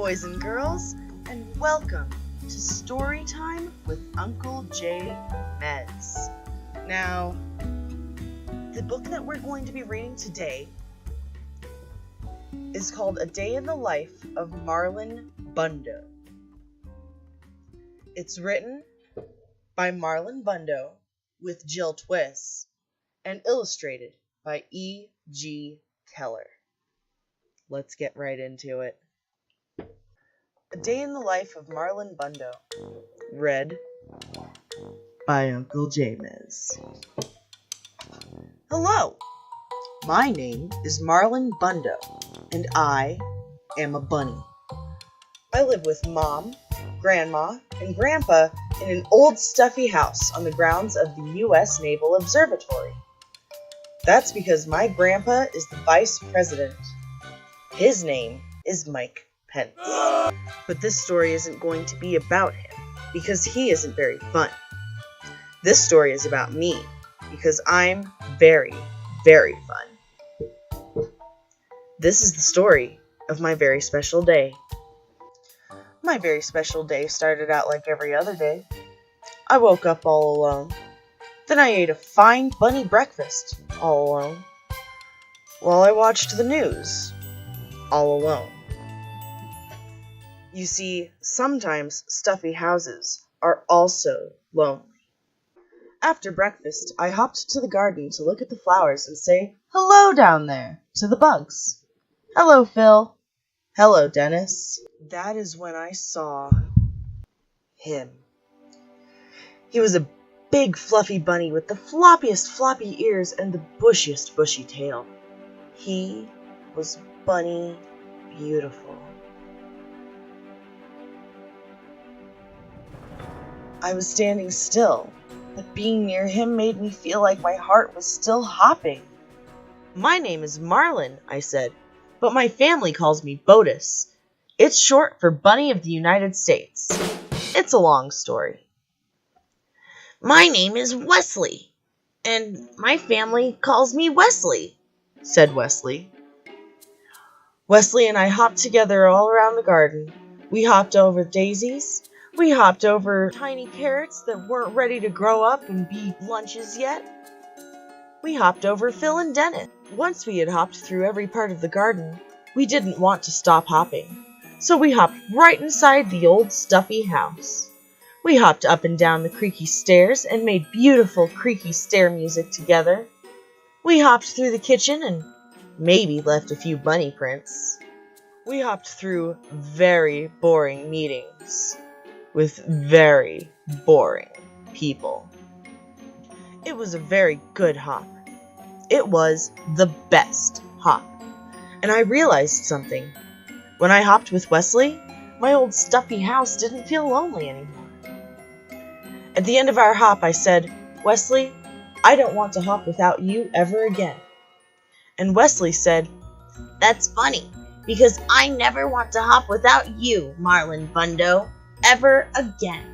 boys and girls, and welcome to Story Time with Uncle Jay MeZ. Now, the book that we're going to be reading today is called A Day in the Life of Marlon Bundo. It's written by Marlon Bundo with Jill Twiss and illustrated by E G Keller. Let's get right into it. A Day in the Life of Marlon Bundo, read by Uncle Jay MeZ. Hello, my name is Marlon Bundo, and I am a bunny. I live with Mom, Grandma, and Grandpa in an old stuffy house on the grounds of the U.S. Naval Observatory. That's because my grandpa is the vice president. His name is Mike Pence. But this story isn't going to be about him, because he isn't very fun. This story is about me, because I'm very, very fun. This is the story of my very special day. My very special day started out like every other day. I woke up all alone. Then I ate a fine bunny breakfast all alone. While I watched the news all alone. You see, sometimes stuffy houses are also lonely. After breakfast, I hopped to the garden to look at the flowers and say, "Hello down there," to the bugs. "Hello, Phil." "Hello, Dennis." That is when I saw him. He was a big fluffy bunny with the floppiest floppy ears and the bushiest bushy tail. He was bunny beautiful. I was standing still, but being near him made me feel like my heart was still hopping. "My name is Marlon," I said, "but my family calls me Botus. It's short for Bunny of the United States. It's a long story." "My name is Wesley, and my family calls me Wesley," said Wesley. Wesley and I hopped together all around the garden. We hopped over daisies. We hopped over tiny carrots that weren't ready to grow up and be lunches yet. We hopped over Phil and Dennis. Once we had hopped through every part of the garden, we didn't want to stop hopping. So we hopped right inside the old stuffy house. We hopped up and down the creaky stairs and made beautiful creaky stair music together. We hopped through the kitchen and maybe left a few bunny prints. We hopped through very boring meetings with very boring people. It was a very good hop. It was the best hop. And I realized something. When I hopped with Wesley, my old stuffy house didn't feel lonely anymore. At the end of our hop, I said, "Wesley, I don't want to hop without you ever again." And Wesley said, "That's funny, because I never want to hop without you, Marlon Bundo, ever again."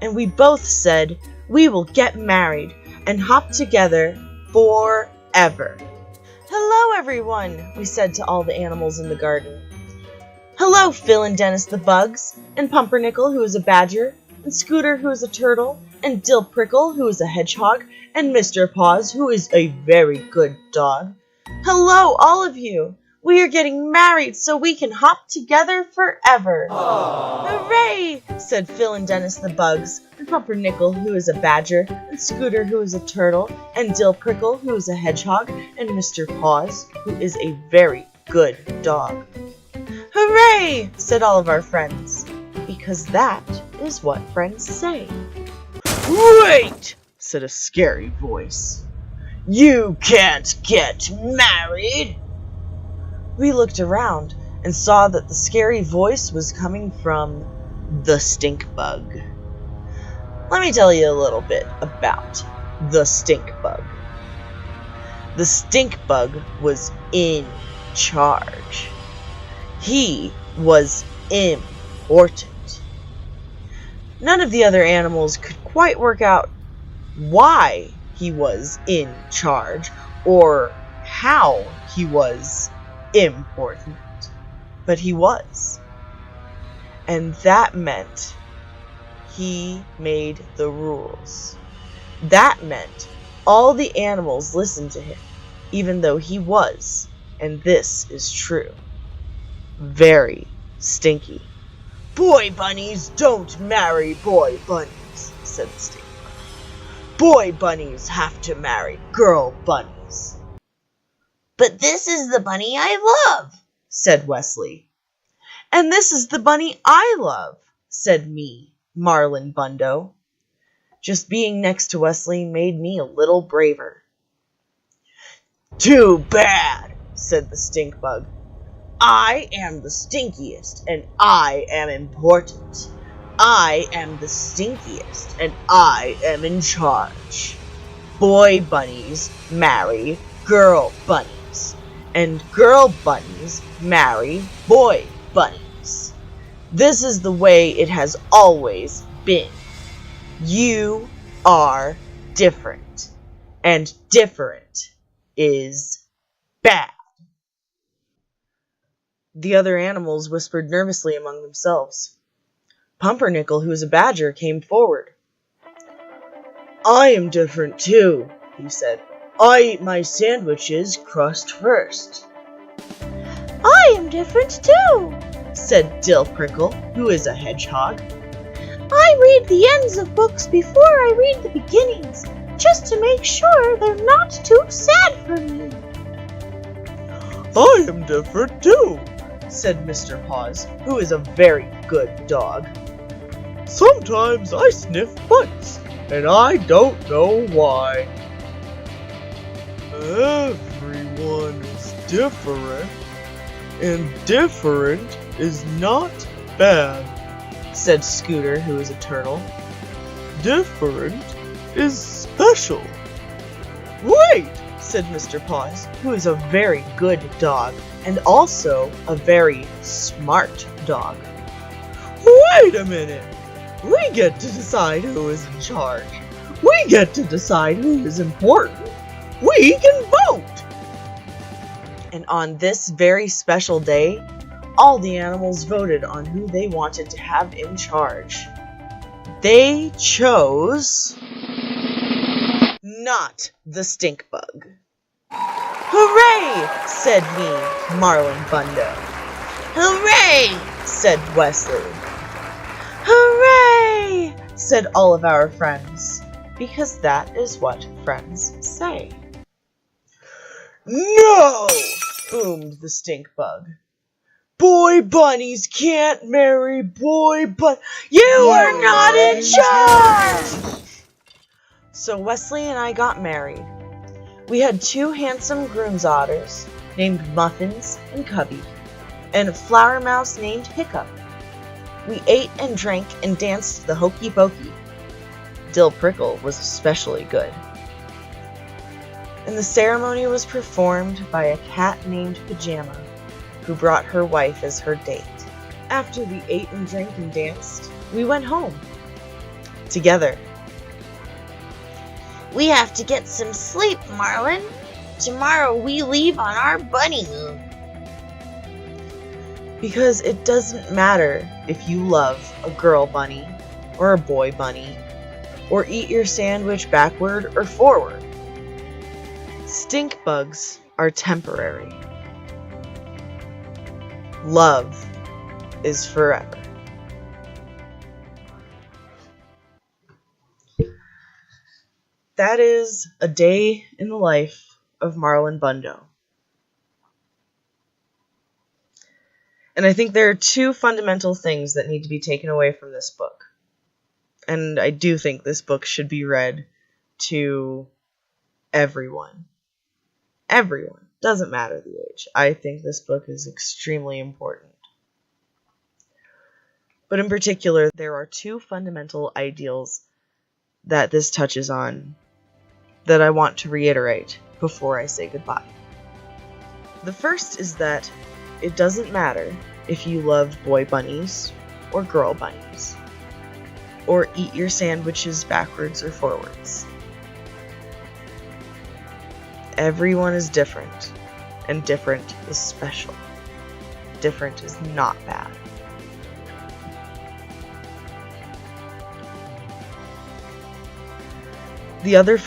And we both said, "We will get married and hop together forever." "Hello, everyone," we said to all the animals in the garden. "Hello, Phil and Dennis the bugs, and Pumpernickel, who is a badger, and Scooter, who is a turtle, and Dill Prickle, who is a hedgehog, and Mr. Paws, who is a very good dog. Hello, all of you. We are getting married so we can hop together forever." Aww. "Hooray!" said Phil and Dennis the bugs, and Pumpernickel, who is a badger, and Scooter, who is a turtle, and Dill Prickle, who is a hedgehog, and Mr. Paws, who is a very good dog. "Hooray!" said all of our friends, because that is what friends say. "Wait!" said a scary voice. "You can't get married." We looked around and saw that the scary voice was coming from the stink bug. Let me tell you a little bit about the stink bug. The stink bug was in charge. He was important. None of the other animals could quite work out why he was in charge or how he was important. But he was. And that meant he made the rules. That meant all the animals listened to him, even though he was, and this is true, very stinky. "Boy bunnies don't marry boy bunnies," said the stink bug. "Boy bunnies have to marry girl bunnies." "But this is the bunny I love," said Wesley. "And this is the bunny I love," said me, Marlon Bundo. Just being next to Wesley made me a little braver. "Too bad," said the stink bug. "I am the stinkiest, and I am important. I am the stinkiest, and I am in charge. Boy bunnies marry girl bunnies, and girl bunnies marry boy bunnies. This is the way it has always been. You are different, and different is bad." The other animals whispered nervously among themselves. Pumpernickel, who was a badger, came forward. "I am different too," he said. "I eat my sandwiches crust first." "I am different too," said Jill Prickle, who is a hedgehog. "I read the ends of books before I read the beginnings, just to make sure they're not too sad for me." "I am different too," said Mr. Paws, who is a very good dog. "Sometimes I sniff butts, and I don't know why." "Everyone is different, and different is not bad," said Scooter, who is a turtle. "Different is special." "Wait," said Mr. Paws, who is a very good dog, and also a very smart dog. "Wait a minute! We get to decide who is in charge. We get to decide who is important. We can vote!" And on this very special day, all the animals voted on who they wanted to have in charge. They chose not the stink bug. "Hooray!" said me, Marlon Bundo. "Hooray!" said Wesley. "Hooray!" said all of our friends, because that is what friends say. "No!" boomed the stink bug. "Boy bunnies can't marry boy You are not in charge!" So Wesley and I got married. We had 2 handsome groom's otters named Muffins and Cubby, and a flower mouse named Hiccup. We ate and drank and danced the hokey pokey. Dill Prickle was especially good. And the ceremony was performed by a cat named Pajama, who brought her wife as her date. After we ate and drank and danced, we went home. Together. "We have to get some sleep, Marlon. Tomorrow we leave on our bunny moon." Because it doesn't matter if you love a girl bunny or a boy bunny, or eat your sandwich backward or forward. Stink bugs are temporary. Love is forever. That is a day in the life of Marlon Bundo. And I think there are 2 fundamental things that need to be taken away from this book. And I do think this book should be read to everyone. Everyone. Doesn't matter the age. I think this book is extremely important. But in particular, there are 2 fundamental ideals that this touches on that I want to reiterate before I say goodbye. The first is that it doesn't matter if you love boy bunnies or girl bunnies, or eat your sandwiches backwards or forwards. Everyone is different, and different is special. Different is not bad. The other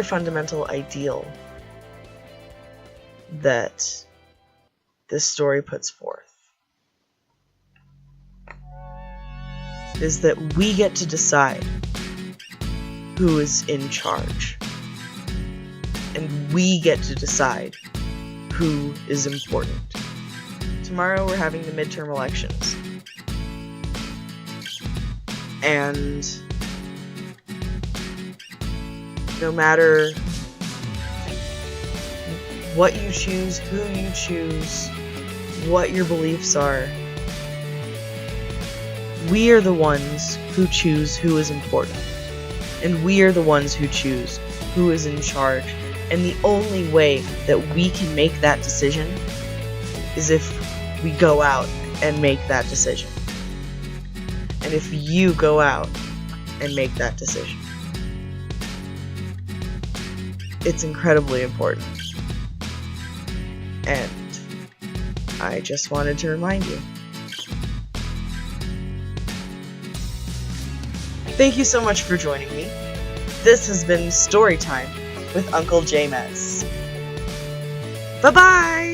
fundamental ideal that this story puts forth is that we get to decide who is in charge. And we get to decide who is important. Tomorrow we're having the midterm elections. And no matter what you choose, who you choose, what your beliefs are, we are the ones who choose who is important. And we are the ones who choose who is in charge. And the only way that we can make that decision is if we go out and make that decision. And if you go out and make that decision. It's incredibly important. And I just wanted to remind you. Thank you so much for joining me. This has been Storytime with Uncle Jay MeZ. Bye-bye!